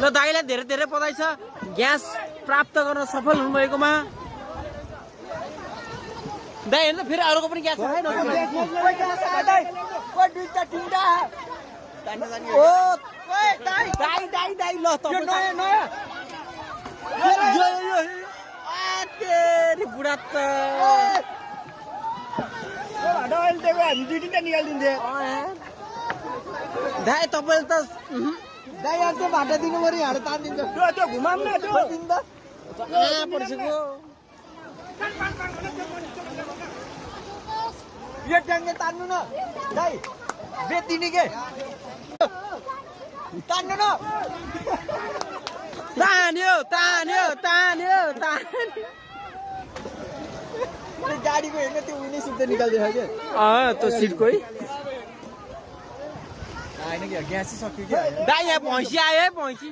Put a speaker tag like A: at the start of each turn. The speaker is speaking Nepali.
A: ल दाइलाई धेरै धेरै बधाई छ ग्यास प्राप्त गर्न सफल हुनुभएकोमा। दाइ हेर्नु फेरि अरूको पनि ग्यास छ है दाइ ल बुढा त दाइ तपाईँले त
B: दाइ यार त्यो भाटा दिनु पर्यो यहाँ तानिदिन्छ त्यो घुमाउँ न त्यो दिन्छ
A: पर्सेको
B: यो ट्याङ्गे तान्नु न दाइ बेचिदिने के तान्नु न
A: तान्यो तान्यो तान्यो तान्यो
B: गाडीको हेर्न त्यो उनी सुत्दै निकाल्दियो क्या
A: त्यो सिटकै
B: होइन कि ग्यासै सक्यो क्या
A: दाइ यहाँ भैँसी आयो है भैँसी